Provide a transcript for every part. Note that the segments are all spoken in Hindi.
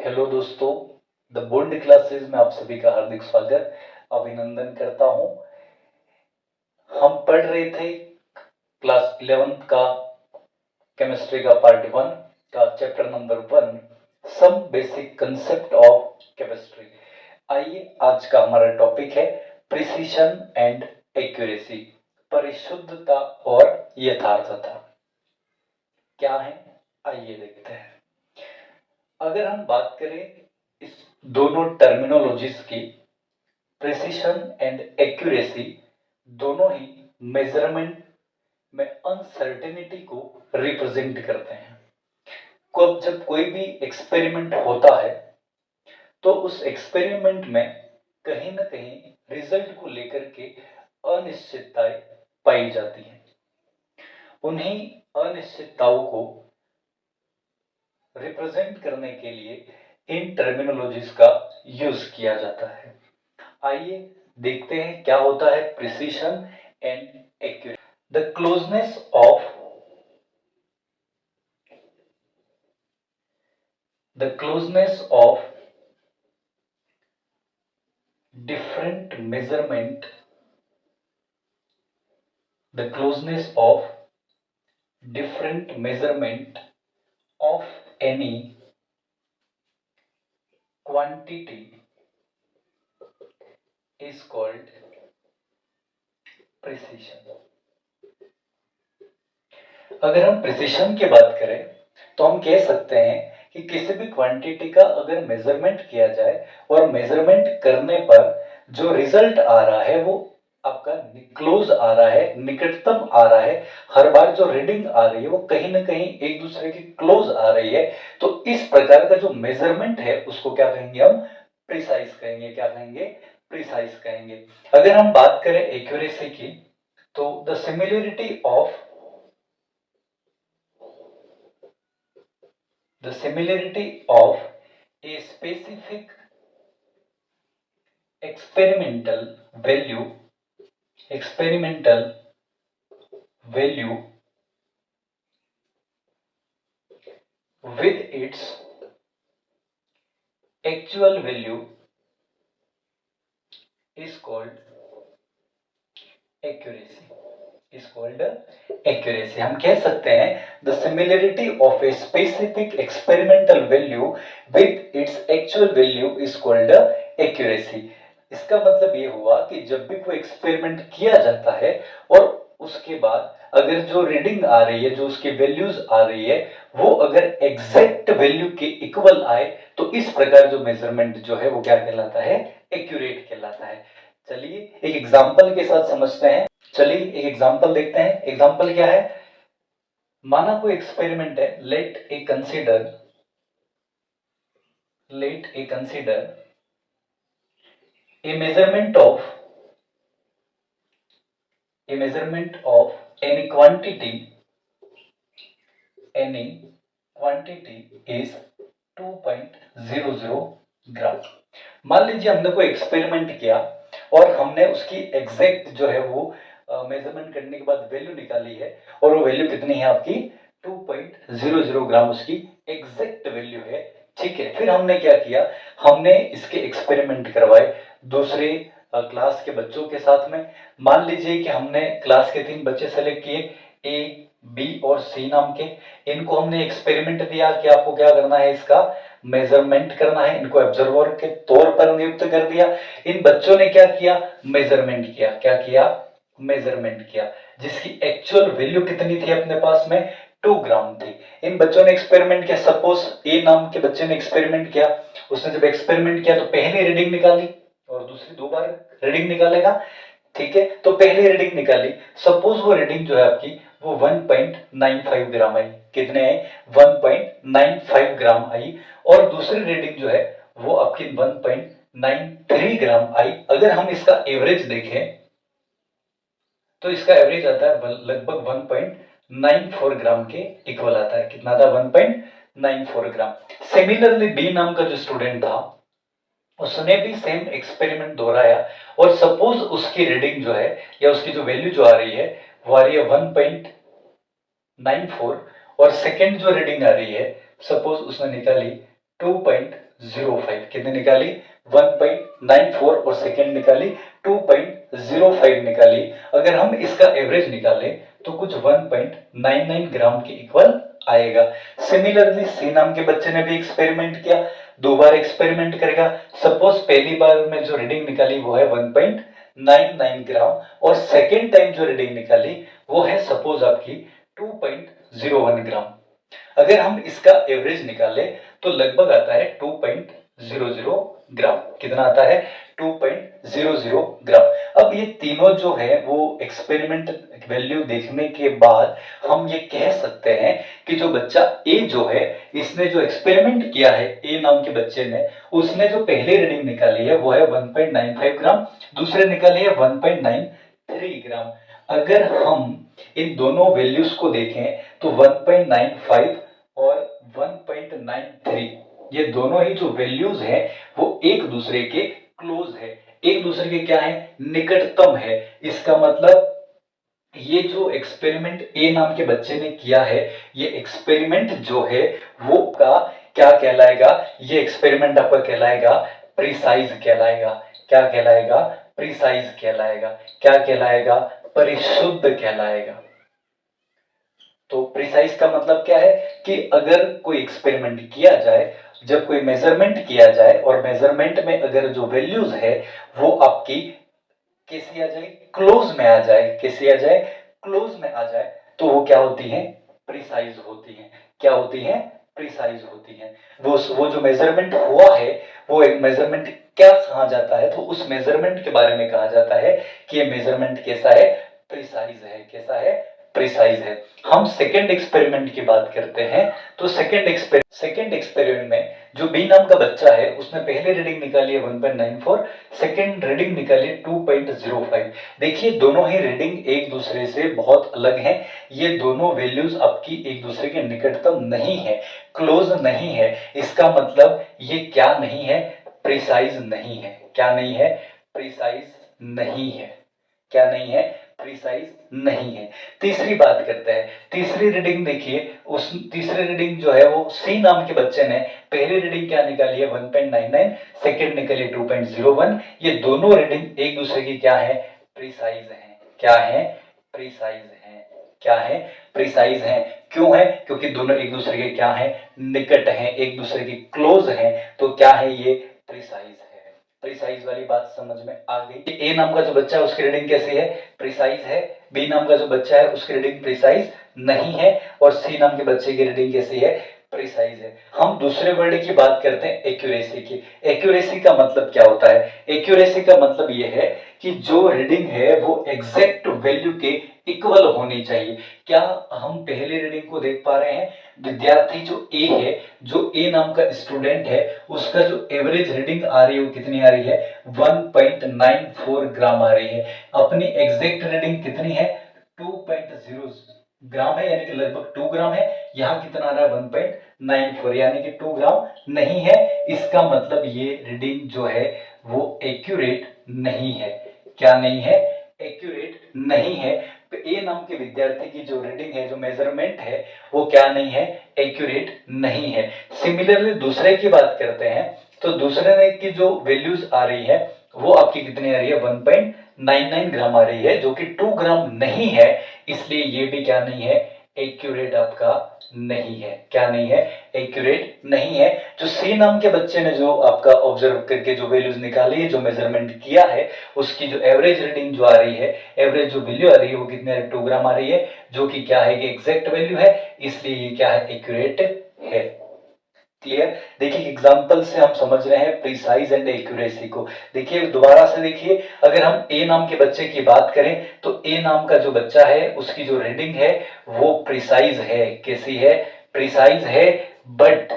हेलो दोस्तों, द बोल्ड क्लासेस में आप सभी का हार्दिक स्वागत अभिनंदन करता हूं। हम पढ़ रहे थे क्लास 11th का केमिस्ट्री का पार्ट 1 का chapter number 1 some basic concept of chemistry. आइए, आज का हमारा टॉपिक है प्रिसीशन एंड एक्यूरेसी, परिशुद्धता और यथार्थता। क्या है, आइए देखते हैं। अगर हम बात करें इस दोनों टर्मिनोलॉजीज की, प्रिसीशन एंड एक्यूरेसी, दोनों ही मेजरमेंट में अनसर्टेनिटी को रिप्रेजेंट करते हैं। जब कोई भी एक्सपेरिमेंट होता है तो उस एक्सपेरिमेंट में कहीं ना कहीं रिजल्ट को लेकर के अनिश्चितताएं पाई जाती हैं। उन्हीं अनिश्चितताओं को रिप्रेजेंट करने के लिए इन टर्मिनोलॉजीज का यूज किया जाता है। आइए देखते हैं क्या होता है precision and accuracy. The closeness of different measurement the closeness of different measurement of any quantity is called precision। अगर हम प्रिसिशन की बात करें तो हम कह सकते हैं कि किसी भी क्वांटिटी का अगर मेजरमेंट किया जाए और मेजरमेंट करने पर जो रिजल्ट आ रहा है वो आपका क्लोज आ रहा है, निकटतम आ रहा है। हर बार जो रीडिंग आ रही है वो कहीं ना कहीं एक दूसरे के क्लोज आ रही है। तो इस प्रकार का जो मेजरमेंट है उसको क्या कहेंगे हम? प्रिसाइज कहेंगे। क्या कहेंगे? प्रिसाइज कहेंगे। अगर हम बात करें एक्यूरेसी की तो the similarity of a specific experimental value with its actual value is called accuracy। हम कह सकते हैं the similarity of a specific experimental value with its actual value is called accuracy। इसका मतलब ये हुआ कि जब भी कोई एक्सपेरिमेंट किया जाता है और उसके बाद अगर जो रीडिंग आ रही है, जो उसकी वैल्यूज आ रही है, वो अगर एग्जैक्ट वैल्यू के इक्वल आए तो इस प्रकार जो मेजरमेंट जो है वो क्या कहलाता है? एक्यूरेट कहलाता है। चलिए एक एग्जांपल के साथ समझते हैं। चलिए एक एग्जांपल देखते हैं। एग्जांपल क्या है? माना कोई एक्सपेरिमेंट है। Let a consider a measurement of any quantity is 2.00 gram. मान लीजिए हमने कोई एक्सपेरिमेंट किया और हमने उसकी एग्जैक्ट जो है वो मेजरमेंट करने के बाद वैल्यू निकाली है और वो वैल्यू कितनी है आपकी? 2.00 ग्राम उसकी एग्जैक्ट वैल्यू है। ठीक है, फिर हमने क्या किया? हमने इसके एक्सपेरिमेंट करवाए दूसरे क्लास के बच्चों के साथ में। मान लीजिए कि हमने क्लास के 3 बच्चे सेलेक्ट किए, ए, बी और सी नाम के। इनको हमने एक्सपेरिमेंट दिया कि आपको क्या करना है? इसका मेजरमेंट करना है। इनको ऑब्जर्वर के तौर पर नियुक्त कर दिया। इन बच्चों ने क्या किया? मेजरमेंट किया। क्या किया? मेजरमेंट किया, जिसकी एक्चुअल वैल्यू कितनी थी अपने पास में? 2 ग्राम थी। इन बच्चों ने एक्सपेरिमेंट किया। सपोज ए नाम के बच्चे ने एक्सपेरिमेंट किया। उसने जब एक्सपेरिमेंट किया तो पहली रीडिंग निकाली और दूसरी 2 बार रीडिंग निकालेगा। ठीक है, तो पहली रीडिंग निकाली। सपोज वो रीडिंग जो है आपकी वो 1.95 ग्राम आई। कितने आई? 1.95 ग्राम आई। और दूसरी रीडिंग जो है वो आपकी 1.93 ग्राम आई। अगर हम इसका एवरेज देखें तो इसका एवरेज आता है लगभग 1.94 ग्राम के इक्वल आता है। कितना था? 1.94 ग्राम। सिमिलरली बी नाम का जो स्टूडेंट था उसने भी सेम एक्सपेरिमेंट दोहराया और सपोज उसकी रीडिंग जो है या उसकी जो वैल्यू जो आ रही है वो आ रही है 1.94 और सेकंड जो रीडिंग आ रही है सपोज उसने निकाली 2.05, कितने निकाली 1.94 और सेकंड निकाली 2.05 निकाली। अगर हम इसका एवरेज निकालें तो कुछ 1.99 ग्राम के इक्वल आएगा। सिमिलरली सी नाम के बच्चे ने भी एक्सपेरिमेंट किया, 2 बार एक्सपेरिमेंट करेगा। सपोज पहली बार में जो रीडिंग निकाली वो है 1.99 ग्राम और सेकेंड टाइम जो रीडिंग निकाली वो है सपोज आपकी 2.01 ग्राम। अगर हम इसका एवरेज निकालें तो लगभग आता है 2.00 ग्राम। कितना आता है 2.00 ग्राम। अब ये तीनों जो है वो एक्सपेरिमेंट वैल्यू देखने के बाद हम ये कह सकते हैं कि जो बच्चा ए जो है इसने जो एक्सपेरिमेंट किया है, ए नाम के बच्चे ने, उसने जो पहली रीडिंग निकाली है वो है 1.95 ग्राम, दूसरे निकाली है 1.93 ग्राम। अगर हम इन दोनों वैल्यूज को देखें तो 1.95 और 1.93 ये दोनों ही जो वैल्यूज हैं वो एक दूसरे के क्लोज है, एक दूसरे के क्या है, निकटतम है। इसका मतलब ये जो एक्सपेरिमेंट ए नाम के बच्चे ने किया है, ये एक्सपेरिमेंट जो है वो का क्या कहलाएगा, ये एक्सपेरिमेंट आपका कहलाएगा प्रिसाइज कहलाएगा। क्या कहलाएगा, प्रिसाइज कहलाएगा। क्या कहलाएगा, परिशुद्ध कहलाएगा। तो प्रिसाइज का मतलब क्या है कि अगर कोई एक्सपेरिमेंट किया जाए, जब कोई मेजरमेंट किया जाए और मेजरमेंट में अगर जो वैल्यूज है वो आपकी कैसी आ जाए, क्लोज में आ जाए, कैसी आ जाए, क्लोज में आ जाए, तो वो क्या होती है, प्रिसाइज होती है। क्या होती है, प्रिसाइज होती है। वो जो मेजरमेंट हुआ है वो एक मेजरमेंट क्या कहा जाता है, तो उस मेजरमेंट के बारे में कहा जाता है कि ये मेजरमेंट कैसा है, प्रिसाइज है। कैसा है, प्रिसाइज है। हम सेकेंड एक्सपेरिमेंट की बात करते हैं तो सेकेंड एक्सपेरिमेंट में जो बी नाम का बच्चा है उसने पहले रीडिंग निकाली है 1.94, सेकेंड रीडिंग निकाली 2.05। देखिए दोनों ही रीडिंग एक दूसरे से बहुत अलग हैं। ये दोनों वैल्यूज आपकी एक दूसरे के निकटतम नहीं है, क्लोज नहीं है। इसका मतलब ये क्या नहीं है, प्रिसाइज नहीं है। क्या नहीं है, प्रिसाइज नहीं है। क्या नहीं है, प्रिसाइज नहीं है। तीसरी बात करते हैं, तीसरी रीडिंग देखिए, उस तीसरी रीडिंग जो है वो सी नाम के बच्चे ने पहली रीडिंग क्या निकाली है 1.99, सेकेंड निकाली 2.01। ये दोनों रीडिंग एक दूसरे की क्या है, प्रिसाइज है। क्या है, प्रिसाइज है। क्या है, प्रिसाइज है। क्यों है, क्योंकि दोनों एक दूसरे के क्या है, निकट हैं, एक दूसरे के क्लोज हैं, तो क्या है, ये प्रिसाइज है। प्रिसाइज वाली बात समझ में आ गई। ए नाम का जो बच्चा है उसकी रीडिंग कैसी है, प्रिसाइज है। बी नाम का जो बच्चा है उसकी रीडिंग प्रिसाइज नहीं है। और सी नाम के बच्चे की रीडिंग कैसी है, प्रिसाइज है। हम दूसरे वर्ड की बात करते हैं एक्यूरेसी की। एक्यूरेसी का मतलब क्या होता है, एक्यूरेसी का मतलब यह है कि जो रीडिंग है वो एग्जैक्ट वैल्यू के इक्वल होनी चाहिए। क्या हम पहले रीडिंग को देख पा रहे हैं, विद्यार्थी जो ए है, जो ए नाम का स्टूडेंट है, उसका जो एवरेज रीडिंग आ रही है वो कितनी आ रही है, 1.94 ग्राम आ रही है। अपनी एग्जैक्ट रीडिंग कितनी है, 2.0 ग्राम है, यानी कि लगभग 2 ग्राम है। यहाँ कितना आ रहा है 1.94, यानी कि 2 ग्राम नहीं है। इसका मतलब ये रीडिंग जो है वो एक्यूरेट नहीं है। क्या नहीं है, एक्यूरेट नहीं है। तो ए नाम के विद्यार्थी की जो रीडिंग है, जो मेजरमेंट है, वो क्या नहीं है, एक्यूरेट नहीं है। सिमिलरली दूसरे की बात करते हैं तो दूसरे की जो वैल्यूज आ रही है वो आपकी कितनी आ रही है, 1.99 ग्राम आ रही है, जो कि 2 ग्राम नहीं है। इसलिए ये भी क्या नहीं है, एक्यूरेट आपका नहीं है। क्या नहीं है, एक्यूरेट नहीं है। जो सी नाम के बच्चे ने जो आपका ऑब्जर्व करके जो वैल्यूज निकाली है, जो मेजरमेंट किया है, उसकी जो एवरेज रीडिंग जो आ रही है, एवरेज जो वैल्यू आ रही है वो कितनी आ रही है, 2 ग्राम आ रही है, जो कि क्या है कि एग्जैक्ट वैल्यू है। इसलिए ये क्या है, एक्यूरेट है। क्लियर। देखिए एग्जांपल से हम समझ रहे हैं प्रिसाइज एंड एक्यूरेसी को। देखिए दोबारा से देखिए, अगर हम ए नाम के बच्चे की बात करें तो ए नाम का जो बच्चा है उसकी जो रीडिंग है वो प्रिसाइज है। कैसी है, प्रिसाइज है, बट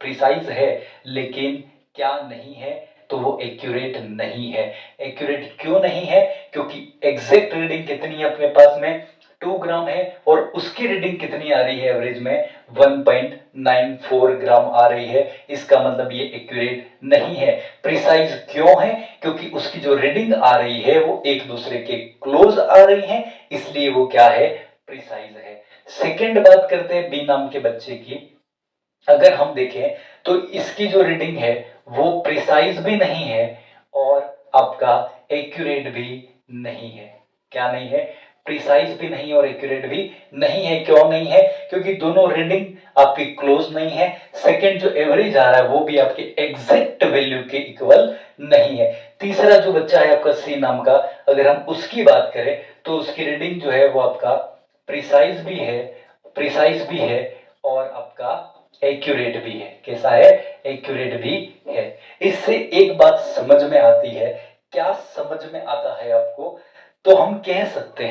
प्रिसाइज है लेकिन क्या नहीं है, तो वो एक्यूरेट नहीं है। एक्यूरेट क्यों नहीं है, क्योंकि एग्जैक्ट रीडिंग कितनी है अपने पास में, 2 ग्राम है, और उसकी रीडिंग कितनी आ रही है एवरेज में, 1.94 ग्राम आ रही है। इसका मतलब ये एक्यूरेट नहीं है। प्रिसाइज क्यों है, क्योंकि उसकी जो रीडिंग आ रही है वो एक दूसरे के क्लोज आ रही है, इसलिए वो क्या है, प्रिसाइज है। सेकेंड बात करते हैं बी नाम के बच्चे की। अगर हम देखें तो इसकी जो रीडिंग है वो प्रिसाइज भी नहीं है और आपका एक्यूरेट भी नहीं है। क्या नहीं है? प्रिसाइज भी नहीं और एक्यूरेट भी नहीं है। क्यों नहीं है? क्योंकि दोनों रीडिंग आपकी क्लोज नहीं है। सेकंड जो एवरेज आ रहा है वो भी आपके एग्जैक्ट वैल्यू के इक्वल नहीं है। तीसरा जो बच्चा है आपका सी नाम का, अगर हम उसकी बात करें तो उसकी रीडिंग जो है वो आपका प्रिसाइज भी है और आपका एक्यूरेट भी है। कैसा है? एक्यूरेट भी है। इससे एक बात समझ में आती है। क्या समझ में आता है आपको? तो हम कह सकते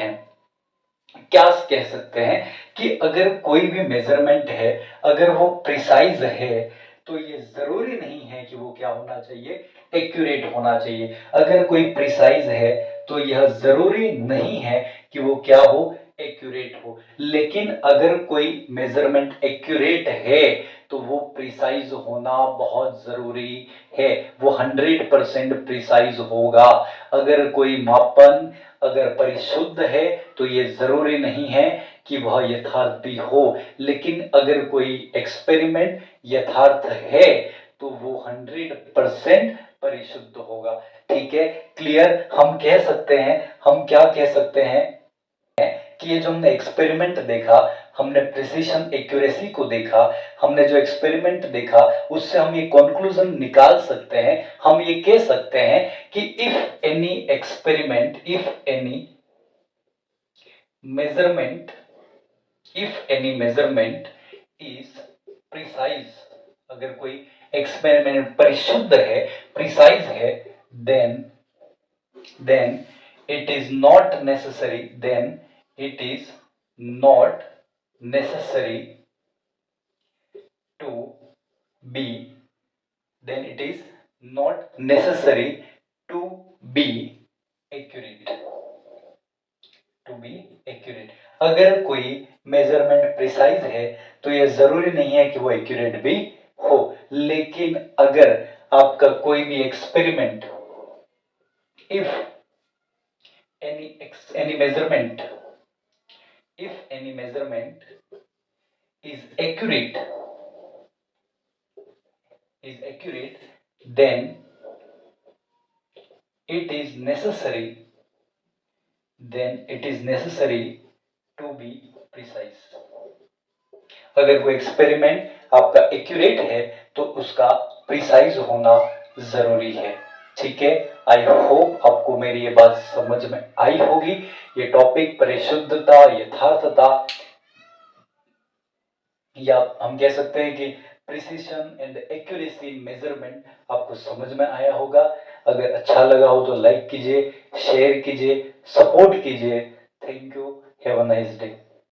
हैं कि अगर कोई भी मेजरमेंट है, अगर वो प्रिसाइज है तो ये जरूरी नहीं है कि वो क्या होना चाहिए? एक्यूरेट होना चाहिए। अगर कोई प्रिसाइज है तो यह जरूरी नहीं है कि वो क्या हो? एक्यूरेट हो। लेकिन अगर कोई मेजरमेंट एक्यूरेट है तो वो प्रिसाइज होना बहुत जरूरी है। वो 100% प्रिसाइज होगा। अगर कोई मापन अगर परिशुद्ध है तो ये जरूरी नहीं है कि वह यथार्थ भी हो। लेकिन अगर कोई एक्सपेरिमेंट यथार्थ है तो वो 100% परिशुद्ध होगा। ठीक है, क्लियर? हम क्या कह सकते हैं कि ये जो हमने एक्सपेरिमेंट देखा, हमने प्रिसिशन एक्यूरेसी को देखा, हमने जो एक्सपेरिमेंट देखा उससे हम ये कंक्लूजन निकाल सकते हैं। हम ये कह सकते हैं कि if any experiment, if any measurement is precise, अगर कोई एक्सपेरिमेंट परिशुद्ध है, प्रिसाइज है, then it is not necessary, to be then it is not necessary to be accurate, अगर कोई मेजरमेंट प्रिसाइज है तो यह जरूरी नहीं है कि वो एक्यूरेट भी हो। लेकिन अगर आपका कोई भी experiment, if any measurement is accurate, then it is necessary to be precise. अगर वो एक्सपेरिमेंट आपका एक्यूरेट है तो उसका प्रिसाइज होना जरूरी है। ठीक है, आई होप आपको मेरी ये बात समझ में आई होगी। ये टॉपिक परिशुद्धता, यथार्थता, या हम कह सकते हैं कि प्रिसिशन एंड एक्यूरेसी मेजरमेंट आपको समझ में आया होगा। अगर अच्छा लगा हो तो लाइक कीजिए, शेयर कीजिए, सपोर्ट कीजिए। Thank you, have a nice day.